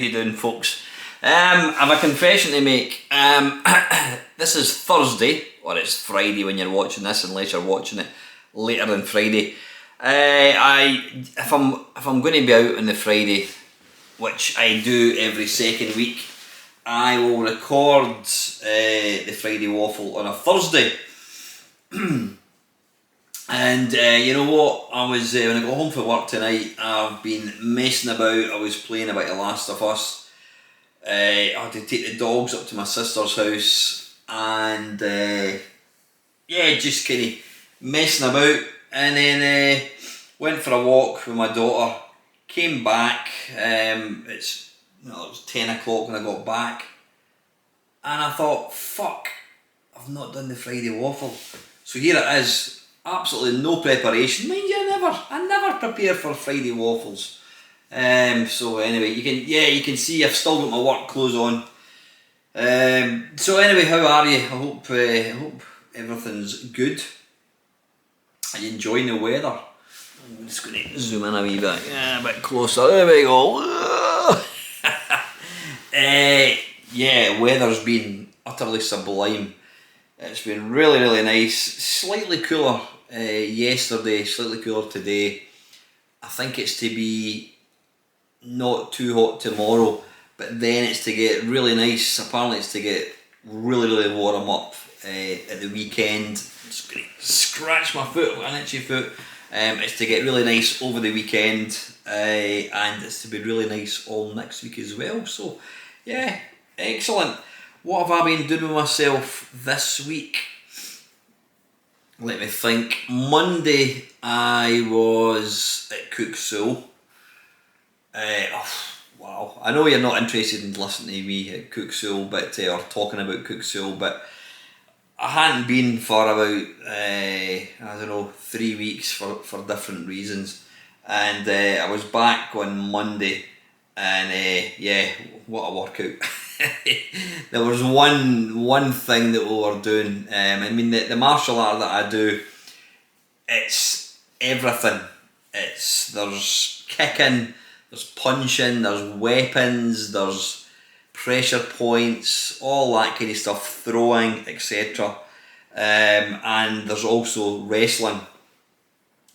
you doing, folks? I have a confession to make. This is Thursday, or it's Friday when you're watching this, unless you're watching it later than Friday. If I'm going to be out on the Friday, which I do every second week, I will record the Friday Waffle on a Thursday. And you know what, I was when I got home from work tonight, I've been messing about. I was playing about The Last of Us. I had to take the dogs up to my sister's house, and yeah, just kind of messing about, and then went for a walk with my daughter, came back. It was 10 o'clock when I got back, and I thought, fuck, I've not done the Friday Waffle. So here it is. Absolutely no preparation. Mind you, I never prepare for Friday Waffles. So anyway, you can see I've still got my work clothes on. So anyway, how are you? I hope everything's good. Are you enjoying the weather? I'm just going to zoom in a wee bit, a bit closer. There we go. Yeah, weather's been utterly sublime. It's been really, really nice. Slightly cooler yesterday, slightly cooler today. I think it's to be not too hot tomorrow, but then it's to get really nice. Apparently it's to get really, really warm up at the weekend. I'm just going to scratch my foot, I've got an itchy foot. It's to get really nice over the weekend, and it's to be really nice all next week as well. So yeah, excellent. What have I been doing with myself this week? Let me think. Monday I was at Cook Soul. Wow, I know you're not interested in listening to me at Cook Soul, but or talking about Cook Soul, but I hadn't been for about 3 weeks for different reasons, and I was back on Monday, and yeah, what a workout. There was one thing that we were doing. I mean, the martial art that I do, it's everything. There's kicking, there's punching, there's weapons, there's pressure points, all that kind of stuff, throwing, etc. And there's also wrestling.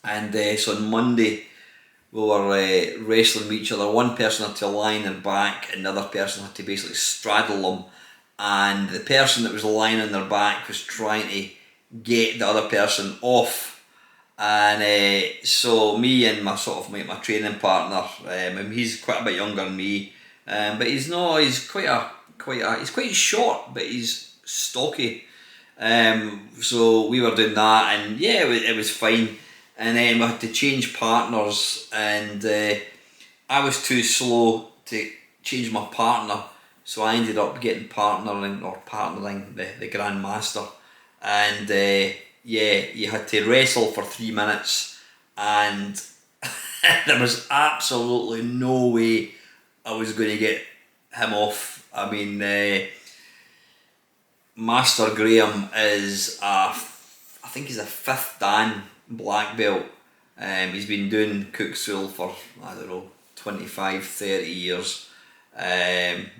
And so on Monday, we were wrestling with each other. One person had to lie on their back, and the other person had to basically straddle them. And the person that was lying on their back was trying to get the other person off. And so me and my training partner, he's quite a bit younger than me, but he's quite short, but he's stocky. So we were doing that, and yeah, it was fine. And then we had to change partners, and I was too slow to change my partner, so I ended up getting partnering the Grandmaster. And yeah, you had to wrestle for 3 minutes, and there was absolutely no way I was going to get him off. I mean, Master Graham is I think he's a 5th Dan black belt. He's been doing Cook Soul for 25-30 years.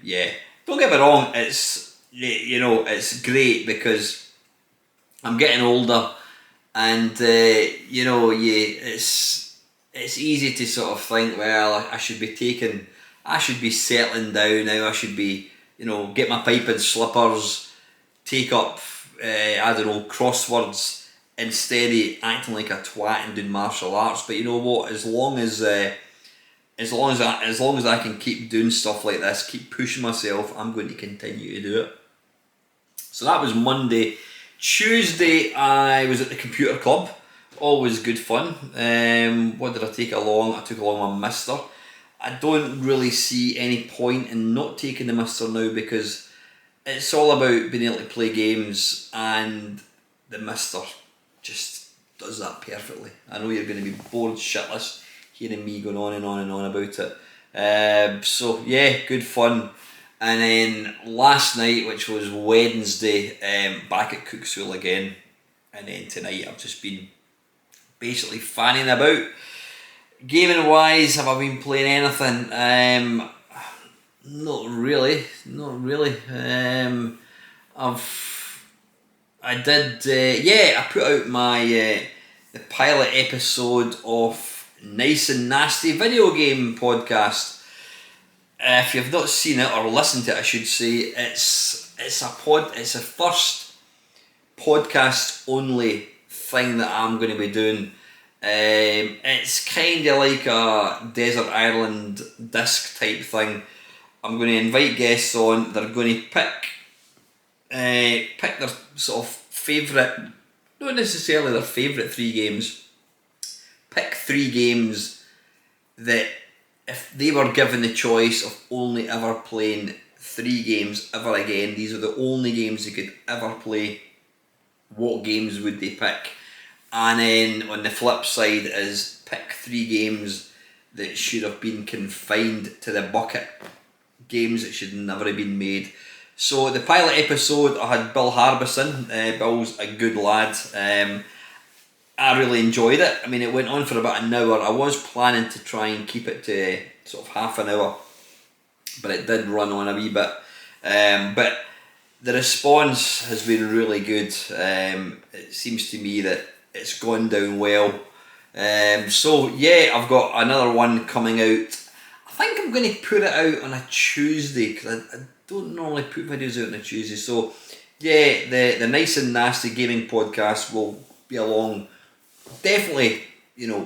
Yeah, don't get me wrong, it's great because I'm getting older, and it's easy to sort of think, well, I should be settling down now. I should be, get my pipe and slippers, take up crosswords, instead of acting like a twat and doing martial arts. But you know what? As long as I can keep doing stuff like this, keep pushing myself, I'm going to continue to do it. So that was Monday. Tuesday, I was at the computer club. Always good fun. What did I take along? I took along my Mister. I don't really see any point in not taking the Mister now, because it's all about being able to play games, and the Mister just does that perfectly. I know you're going to be bored shitless hearing me going on and on and on about it. So yeah, good fun. And then last night, which was Wednesday, back at Cook Soul again. And then tonight I've just been basically fanning about. Gaming wise, have I been playing anything? Not really. I put out my the pilot episode of Nice and Nasty video game podcast. If you've not seen it or listened to it, I should say, it's a first podcast only thing that I'm going to be doing. It's kind of like a Desert Island disc type thing. I'm going to invite guests on. They're going to pick their sort of favourite, not necessarily their favourite 3 games. Pick 3 games that, if they were given the choice of only ever playing 3 games ever again, these are the only games they could ever play, what games would they pick? And then on the flip side is pick 3 games that should have been confined to the bucket, games that should never have been made. So the pilot episode, I had Bill Harbison. Bill's a good lad. I really enjoyed it. I mean, it went on for about an hour. I was planning to try and keep it to sort of half an hour, but it did run on a wee bit. But the response has been really good. It seems to me that it's gone down well. So yeah, I've got another one coming out. I think I'm going to put it out on a Tuesday, because I don't normally put videos out on a Tuesday. So yeah, the Nice and Nasty gaming podcast will be along, definitely,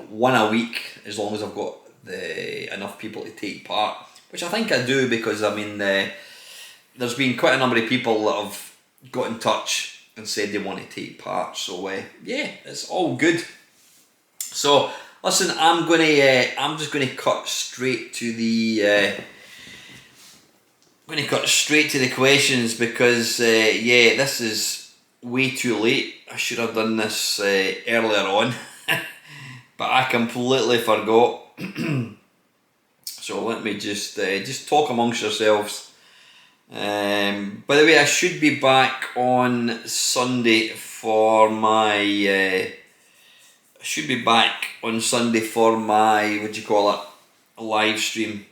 one a week, as long as I've got enough people to take part, which I think I do, because I mean there's been quite a number of people that have got in touch and said they want to take part. So yeah, it's all good. So listen, I'm just gonna cut straight to the questions, because this is way too late. I should have done this earlier on, but I completely forgot. So let me just talk amongst yourselves. By the way, I should be back on Sunday for my live stream.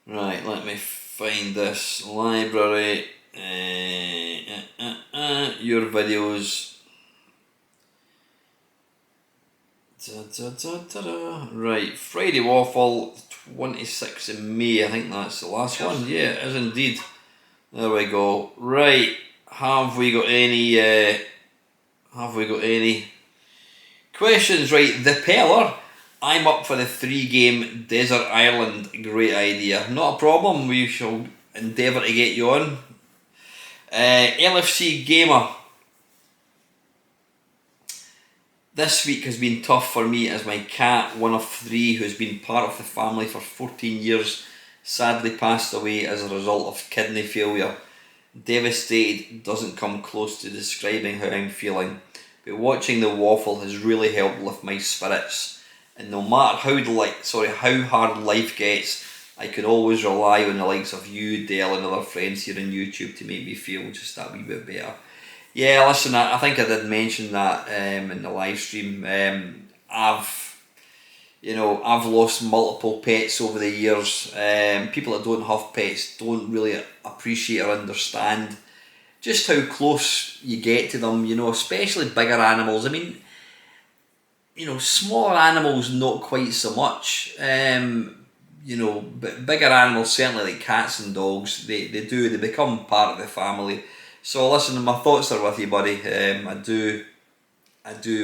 Right, let me find this library. Your videos. Right, Friday Waffle, 26th of May. I think that's the last one. Yeah, it is indeed. There we go. Right, have we got any questions? Right, the Peller. I'm up for the 3-game Desert Island. Great idea. Not a problem. We shall endeavour to get you on. LFC Gamer. This week has been tough for me, as my cat, one of 3 who has been part of the family for 14 years, sadly passed away as a result of kidney failure. Devastated doesn't come close to describing how I'm feeling, but watching the waffle has really helped lift my spirits. And no matter how hard life gets, I can always rely on the likes of you, Dale, and other friends here on YouTube to make me feel just that wee bit better. Yeah, listen, I think I did mention that in the live stream. I've lost multiple pets over the years. People that don't have pets don't really appreciate or understand just how close you get to them, especially bigger animals. I mean, smaller animals not quite so much, but bigger animals, certainly like cats and dogs, they become part of the family. So listen, my thoughts are with you, buddy. I do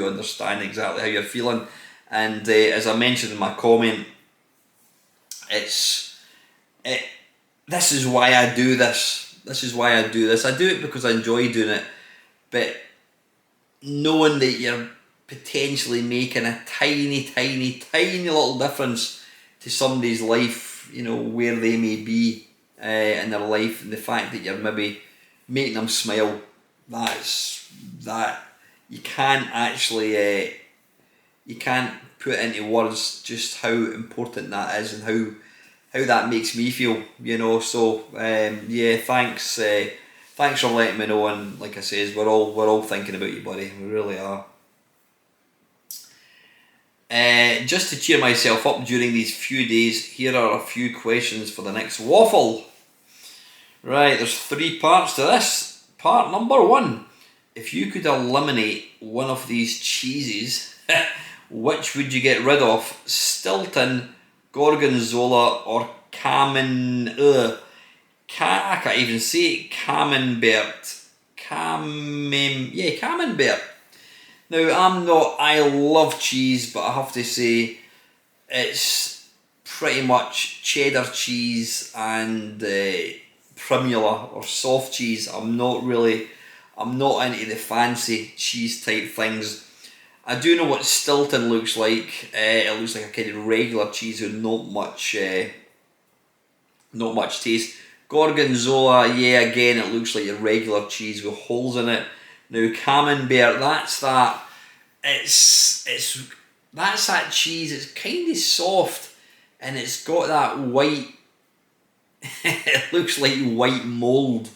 understand exactly how you're feeling, and as I mentioned in my comment, this is why I do this. I do it because I enjoy doing it, but knowing that you're potentially making a tiny little difference to somebody's life, where they may be in their life, and the fact that you're maybe making them smile, that you can't actually you can't put into words just how important that is and how that makes me feel, So yeah, thanks for letting me know, and like I says, we're all thinking about you, buddy. We really are. Just to cheer myself up during these few days, here are a few questions for the next waffle. Right, there's 3 parts to this. Part number 1. If you could eliminate one of these cheeses, which would you get rid of? Stilton, Gorgonzola, or I can't even say it. Camembert. Camembert. Now, I love cheese, but I have to say it's pretty much cheddar cheese and primula or soft cheese. I'm not into the fancy cheese type things. I do know what Stilton looks like. It looks like a kind of regular cheese with not much taste. Gorgonzola, yeah, again, it looks like a regular cheese with holes in it. Now, Camembert, that's that. That's that cheese. It's kind of soft, and it's got that white. It looks like white mold,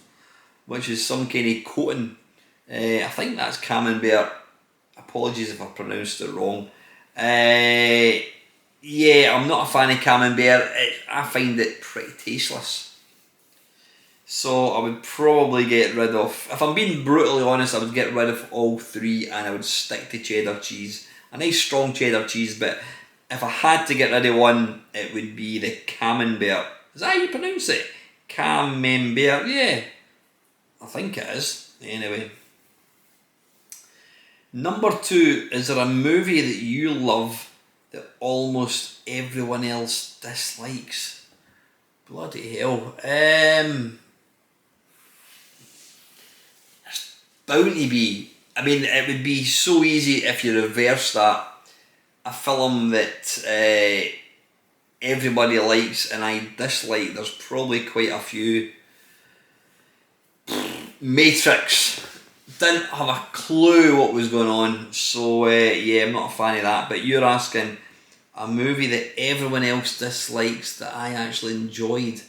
which is some kind of coating. I think that's Camembert. Apologies if I pronounced it wrong. Yeah, I'm not a fan of Camembert. I find it pretty tasteless. So I would probably get rid of, if I'm being brutally honest, I would get rid of all 3 and I would stick to cheddar cheese. A nice strong cheddar cheese, but if I had to get rid of one, it would be the Camembert. Is that how you pronounce it? Camembert, yeah. I think it is. Anyway. Number 2, is there a movie that you love that almost everyone else dislikes? Bloody hell. Bound to be. I mean, it would be so easy if you reverse that. A film that everybody likes and I dislike. There's probably quite a few. Matrix. Didn't have a clue what was going on, so yeah, I'm not a fan of that. But you're asking a movie that everyone else dislikes that I actually enjoyed.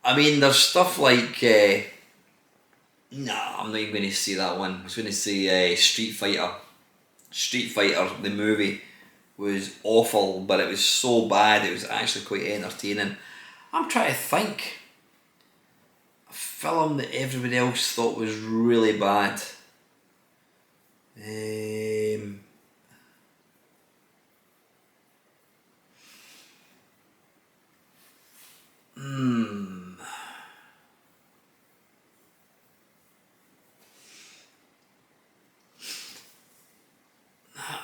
I mean, there's stuff like nah, I'm not even going to say that one. I was going to say Street Fighter. Street Fighter, the movie, was awful, but it was so bad it was actually quite entertaining. I'm trying to think. A film that everybody else thought was really bad.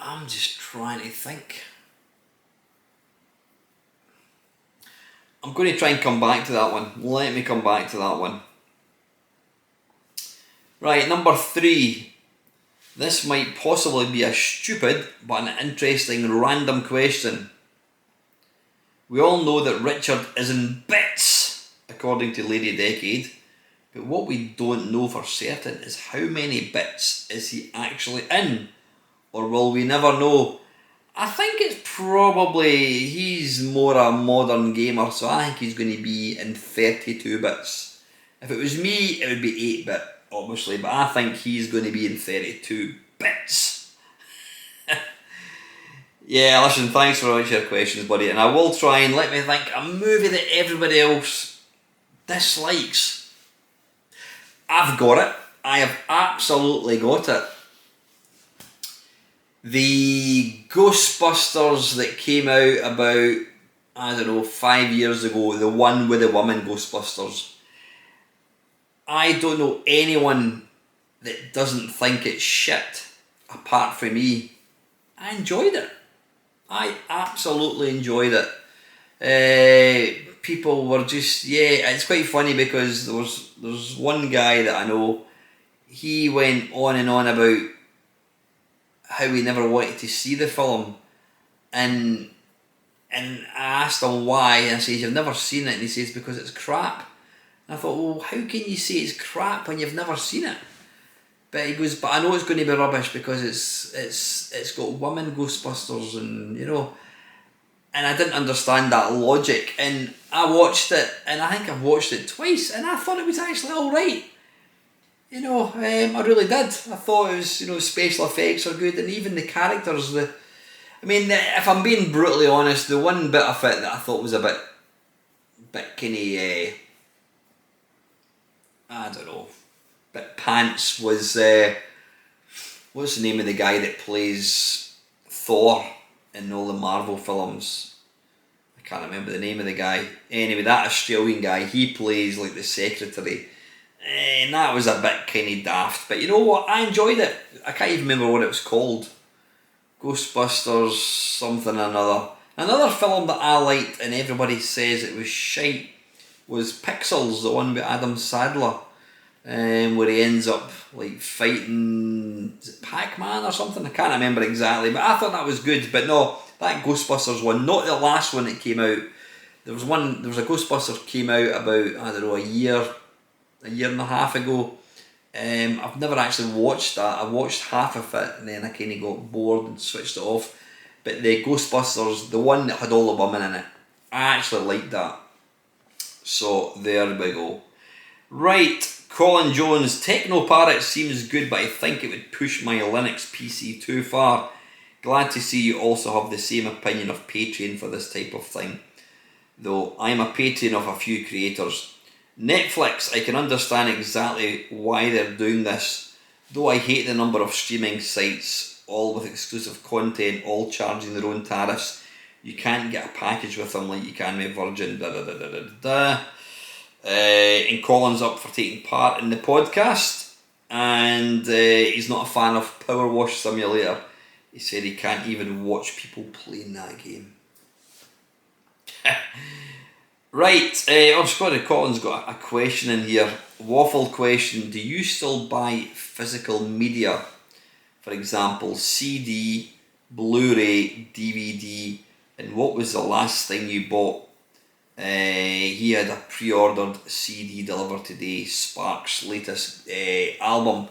I'm just trying to think. I'm going to try and come back to that one. Let me come back to that one. Right, number 3. This might possibly be a stupid but an interesting random question. We all know that Richard is in bits, according to Lady Decade, but what we don't know for certain is how many bits is he actually in, or will we never know? I think it's probably, he's more a modern gamer, so I think he's going to be in 32 bits. If it was me, it would be 8-bit, obviously, but I think he's going to be in 32 bits. Yeah, listen, thanks for all your questions, buddy, and I will try and let me think a movie that everybody else dislikes. I've got it. I have absolutely got it. The Ghostbusters that came out about, I don't know, 5 years ago, the one with the woman Ghostbusters. I don't know anyone that doesn't think it's shit, apart from me. I enjoyed it. I absolutely enjoyed it. People were just, yeah, it's quite funny because there's one guy that I know, he went on and on about how he never wanted to see the film, and I asked him why, and I says, you've never seen it, and he says, because it's crap. And I thought, well, how can you say it's crap when you've never seen it? But he goes, but I know it's going to be rubbish because it's got women Ghostbusters, and you know, and I didn't understand that logic, and I watched it, and I think I've watched it twice, and I thought it was actually alright. You know, I really did. I thought it was, you know, special effects are good, and even the characters, I mean, if I'm being brutally honest, the one bit of it that I thought was a bit kind of, I don't know, bit pants was, what's the name of the guy that plays Thor in all the Marvel films? I can't remember the name of the guy. Anyway, that Australian guy, he plays like the secretary. And that was a bit kind of daft. But you know what? I enjoyed it. I can't even remember what it was called. Ghostbusters something or another. Another film that I liked and everybody says it was shite was Pixels, the one with Adam Sandler. Where he ends up like fighting, is it Pac-Man or something? I can't remember exactly, but I thought that was good. But no, that Ghostbusters one, not the last one that came out. There was a Ghostbusters came out about, I don't know, a year and a half ago. I've never actually watched that. I watched half of it and then I kind of got bored and switched it off. But the Ghostbusters, the one that had all the women in it, I actually liked that. So there we go. Right, Colin Jones, Techno Parrot seems good, but I think it would push my Linux PC too far. Glad to see you also have the same opinion of Patreon for this type of thing. Though I'm a patron of a few creators. Netflix, I can understand exactly why they're doing this, though I hate the number of streaming sites, all with exclusive content, all charging their own tariffs. You can't get a package with them like you can with Virgin. And Colin's up for taking part in the podcast, and he's not a fan of Power Wash Simulator. He said he can't even watch people playing that game. Right, I'm sorry, Colin's got a question in here. Waffle question: do you still buy physical media? For example, CD, Blu-ray, DVD, and what was the last thing you bought? He had a pre-ordered CD delivered today, Sparks' latest album.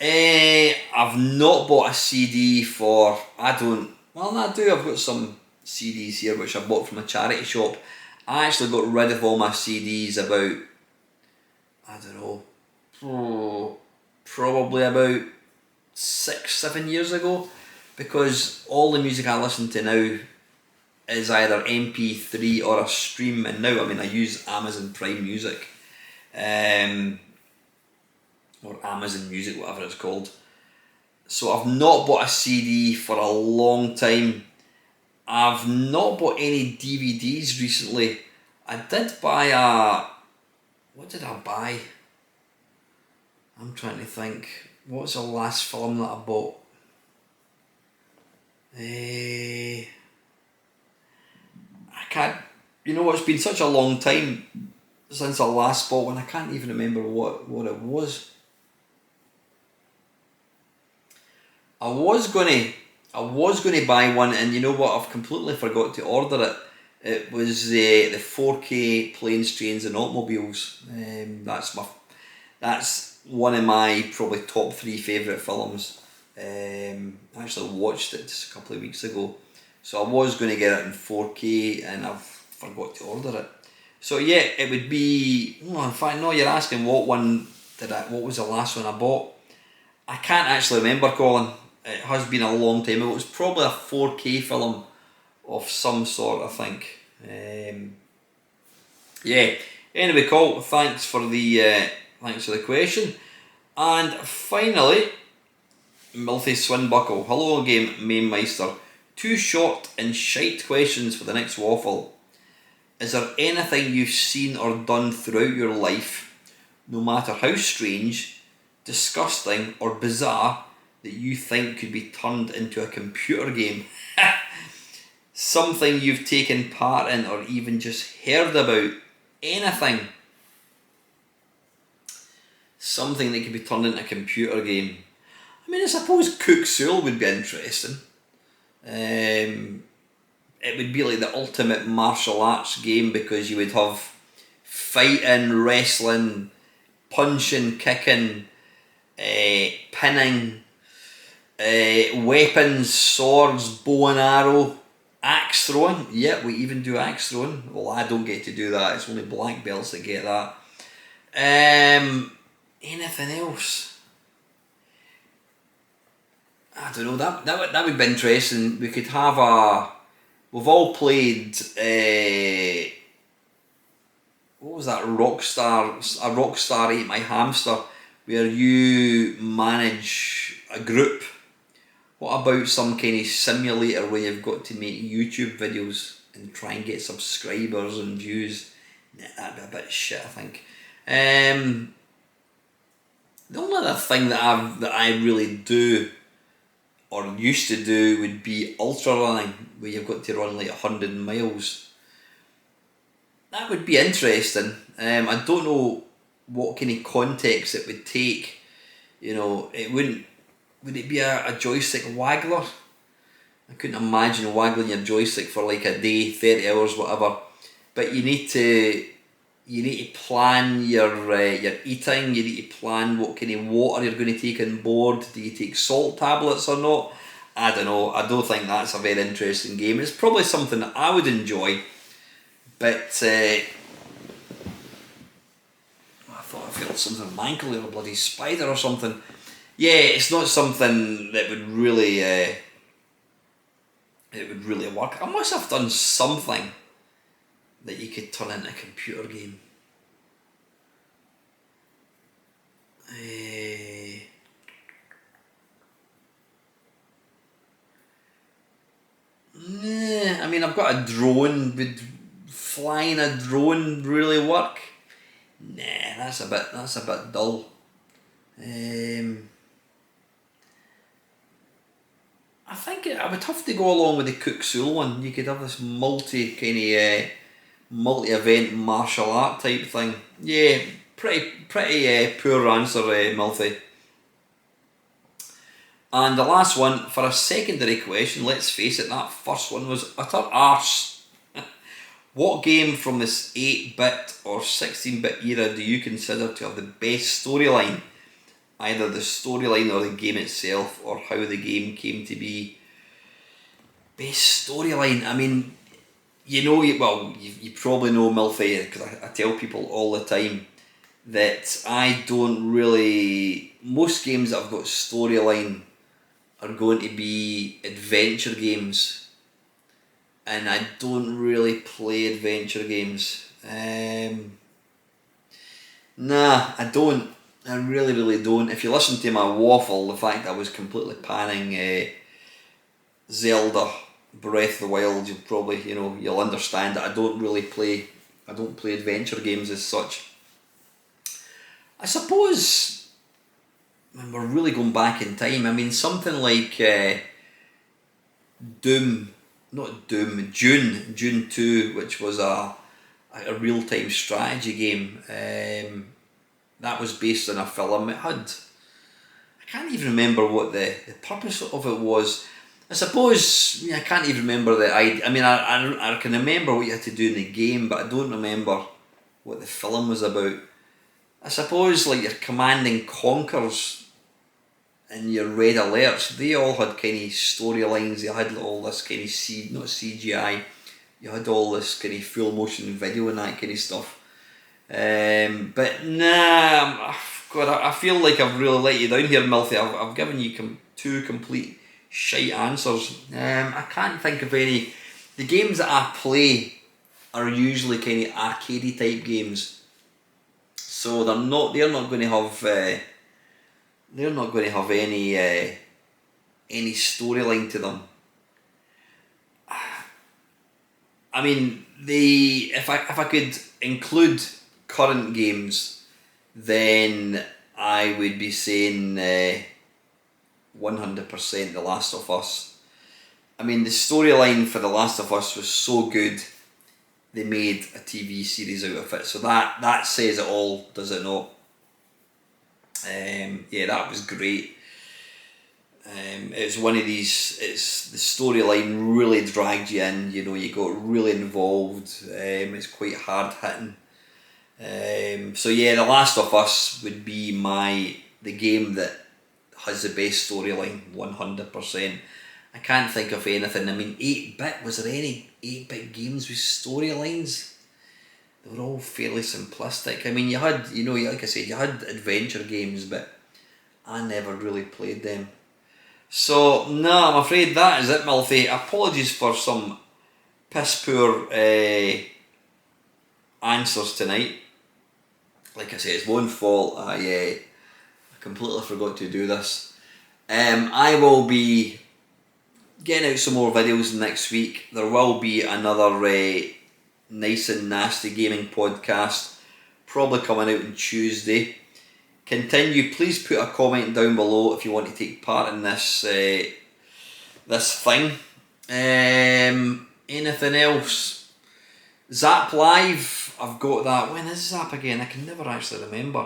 I've not bought a CD for, I do, I've got some CDs here which I bought from a charity shop. I actually got rid of all my CDs about, I don't know, probably about 6-7 years ago, because all the music I listen to now is either MP3 or a stream, and now I use Amazon Prime Music, or Amazon Music, whatever it's called. So I've not bought a CD for a long time. I've not bought any DVDs recently. I did buy what did I buy? I'm trying to think. What was the last film that I bought? I can't, it's been such a long time since I last bought one, I can't even remember what it was. I was gonna buy one, and you know what, I've completely forgot to order it. It was the 4K Planes, Trains and Automobiles. That's one of my probably top 3 favourite films. I actually watched it just a couple of weeks ago. So I was going to get it in 4K and I've forgot to order it. So yeah, it would be, in fact no, you're asking what was the last one I bought. I can't actually remember, Colin. It has been a long time ago. It was probably a 4K film of some sort, I think. Yeah. Anyway, Colin, thanks for the question. And finally, Milthy Swinbuckle. Hello again, Main Meister. 2 short and shite questions for the next waffle. Is there anything you've seen or done throughout your life, no matter how strange, disgusting or bizarre, that you think could be turned into a computer game? Something you've taken part in or even just heard about? Anything. Something that could be turned into a computer game. I suppose Cook Soul would be interesting. It would be like the ultimate martial arts game, because you would have fighting, wrestling, punching, kicking, pinning, weapons, swords, bow and arrow, axe throwing. Yep, we even do axe throwing. Well, I don't get to do that. It's only black belts that get that. Anything else? I don't know, that would be interesting. We could have a. We've all played. What was that? Rockstar Ate My Hamster, where you manage a group. What about some kind of simulator where you've got to make YouTube videos and try and get subscribers and views? Nah, that'd be a bit shit, I think. The only other thing that I really do or used to do would be ultra running, where you've got to run like 100 miles. That would be interesting. I don't know what kind of context it would take. You know, it wouldn't. Would it be a joystick waggler? I couldn't imagine waggling your joystick for like a day, 30 hours, whatever. But you need to plan your eating. You need to plan what kind of water you're going to take on board. Do you take salt tablets or not? I don't know. I don't think that's a very interesting game. It's probably something that I would enjoy, but I thought I felt something on my ankle or a bloody spider or something. Yeah, it's not something that would really work. I must have done something that you could turn into a computer game. I mean, I've got a drone. Would flying a drone really work? Nah, that's a bit dull. I think I would have to go along with the Cook Soul one. You could have this multi-event martial art type thing. Yeah, pretty poor answer, Milthy. And the last one, for a secondary question, let's face it, that first one was utter arse. What game from this 8-bit or 16-bit era do you consider to have the best storyline? Either the storyline or the game itself, or how the game came to be. Best storyline, I mean, you probably know, Milfy, because I tell people all the time that I don't really. Most games that have got storyline are going to be adventure games, and I don't really play adventure games. Nah, I don't. I really don't. If you listen to my waffle, the fact I was completely panning Zelda Breath of the Wild, you'll understand that I don't play adventure games as such. I suppose when we're really going back in time, I mean something like June 2, which was a real-time strategy game. That was based on a film. I can't even remember what the purpose of it was. I suppose I can't even remember I can remember what you had to do in the game, but I don't remember what the film was about. I suppose like your Command and Conquers and your Red Alerts, they all had kind of storylines. They had all this kind of not CGI. You had all this kind of full motion video and that kind of stuff. But nah, God, I feel like I've really let you down here, Milthy. I've given you two complete shite answers. I can't think of any. The games that I play are usually kind of arcadey type games, so they're not going to have any storyline to them. I mean, if I could include current games, then I would be saying 100% The Last of Us. I mean, the storyline for The Last of Us was so good, they made a TV series out of it. So that says it all, does it not? Yeah, that was great. It's one of these. It's the storyline really dragged you in. You got really involved. It's quite hard hitting. So yeah, The Last of Us would be the game that has the best storyline, 100%. I can't think of anything. I mean, 8-bit, was there any 8-bit games with storylines? They were all fairly simplistic. I mean, you had, like I said, you had adventure games, but I never really played them. So, no, I'm afraid that is it, Milfy. Apologies for some piss poor answers tonight. Like I say, it's my own fault. I completely forgot to do this. I will be getting out some more videos next week. There will be another nice and nasty gaming podcast, probably coming out on Tuesday. Please put a comment down below if you want to take part in this thing. Anything else? Zap Live, I've got that. When is Zap again? I can never actually remember.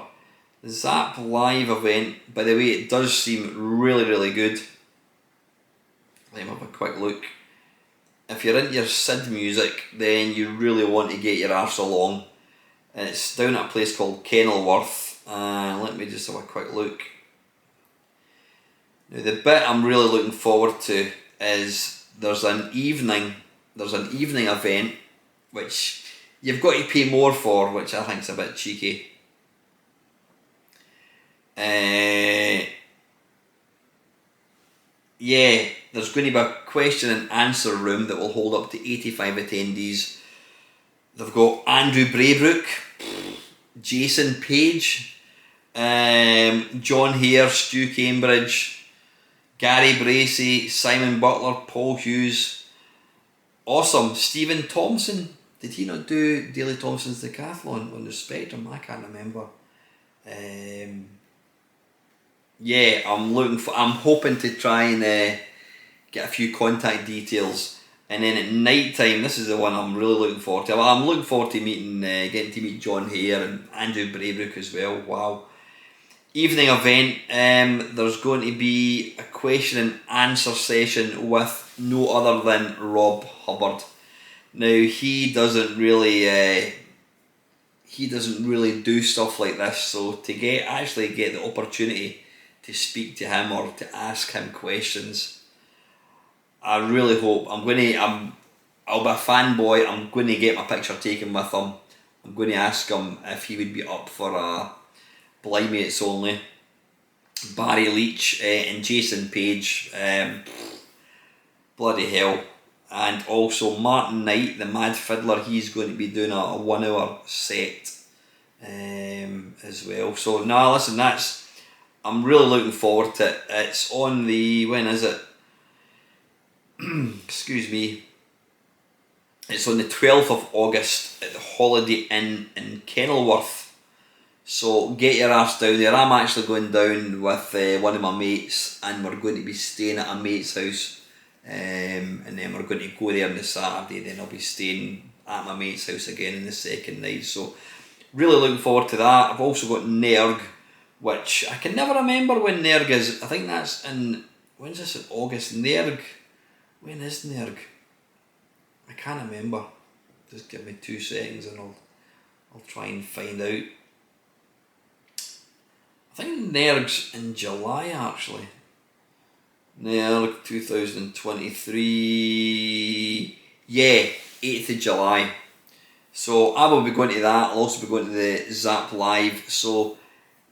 The Zap Live event, by the way, it does seem really, really good. Let me have a quick look. If you're into your Sid music, then you really want to get your arse along. It's down at a place called Kenilworth. Let me just have a quick look. Now, the bit I'm really looking forward to is there's an evening event which you've got to pay more for, which I think is a bit cheeky. Yeah, there's going to be a question and answer room that will hold up to 85 attendees. They've got Andrew Braybrook, Jason Page, John Hare, Stu Cambridge, Gary Bracey, Simon Butler, Paul Hughes. Awesome. Stephen Thompson. Did he not do Daley Thompson's Decathlon on the Spectrum? I can't remember. Yeah, I'm hoping to try and get a few contact details, and then at night time, this is the one I'm really looking forward to. I'm looking forward to getting to meet John Hare and Andrew Braybrook as well. Wow. Evening event, there's going to be a question and answer session with no other than Rob Hubbard. Now, he doesn't really do stuff like this, so to actually get the opportunity to speak to him or to ask him questions, I really hope I'll be a fanboy. I'm going to get my picture taken with him. I'm going to ask him if he would be up for a Blind Mates Only. Barry Leach and Jason Page, bloody hell. And also Martin Knight, the Mad Fiddler, he's going to be doing a 1 hour set as well. So no, listen, I'm really looking forward to it. It's on when is it? Excuse me. It's on the 12th of August at the Holiday Inn in Kenilworth. So get your ass down there. I'm actually going down with one of my mates, and we're going to be staying at a mate's house. And then we're going to go there on the Saturday. Then I'll be staying at my mate's house again on the second night. So really looking forward to that. I've also got Nerg, which I can never remember when Nerg is. I think that's when's this in August? Nerg. When is Nerg? I can't remember. Just give me 2 seconds and I'll try and find out. I think Nerg's in July actually. Nerg 2023. Yeah, 8th of July. So I will be going to that. I'll also be going to the Zap Live. So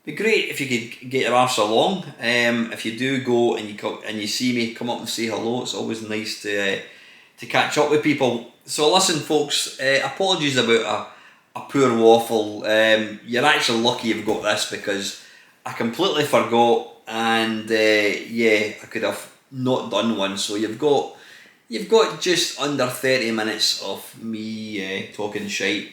it'd be great if you could get your arse along. If you do go and you see me, come up and say hello. It's always nice to catch up with people. So listen, folks. Apologies about a poor waffle. You're actually lucky you've got this because I completely forgot, and I could have not done one. So you've got just under 30 minutes of me talking shite.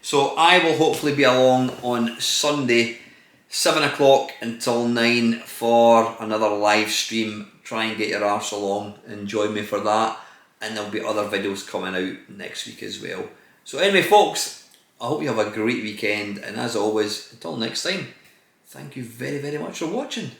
So I will hopefully be along on Sunday, 7 o'clock until 9 for another live stream. Try and get your arse along and join me for that, and there'll be other videos coming out next week as well. So anyway, folks, I hope you have a great weekend, and as always, until next time, thank you very, very much for watching.